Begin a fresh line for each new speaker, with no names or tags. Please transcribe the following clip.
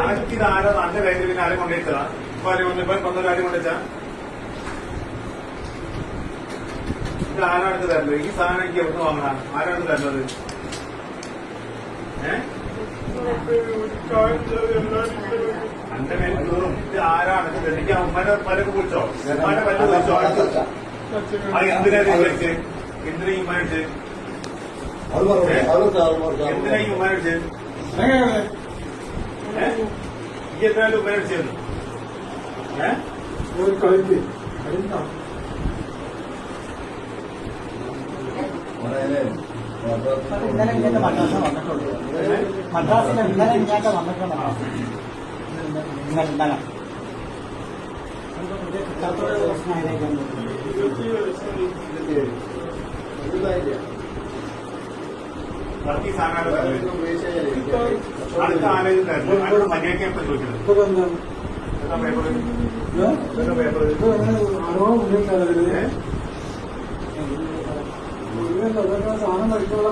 ആർക്കിതാരോ നല്ല പേര് പിന്നെ ആരും കൊണ്ടുവച്ചാ ഇപ്പൊ കൊന്ന കാര്യം കൊണ്ടുവച്ചാ ഇത് ആരാണ് ഇത് തരുന്നത്? ഈ സാധനം എനിക്ക് എവിടെ വാങ്ങണം? ആരാണ് തരുന്നത്? എന്റെ പേര് കീറും. ഇത് ആരാണ് ഇത്? എനിക്ക് ഉമ്മനെ പലക്ക് വിളിച്ചോ? ഉമ്മാനെ പല്ല് വിളിച്ചോ? അത് എന്തിനാ വിളിച്ച്? എന്തിനാ ഈ ഉമ്മനിച്ച്? എന്തിനാ ഈ ഉമ്മനിച്ച്? ഈ എത്രയാലും ഉമ്മനിച്ചെന്ന്
ഇന്നലെ ഇങ്ങനത്തെ മദ്രാസ വന്നിട്ടുള്ളൂ. മദ്രാസിന് ഇന്നലെ ഇങ്ങനത്തെ വന്നിട്ടുണ്ട്. ഇന്നലെ കിട്ടാത്തോടെ പ്രശ്നമായിരിക്കും.
ബാക്കി സാധനം അടുത്ത ആലോചന തരുന്നു. മര്യാദയ്ക്ക് എപ്പോൾ ചോദിക്കുന്നത്
സാധനം പഠിക്കാനുള്ള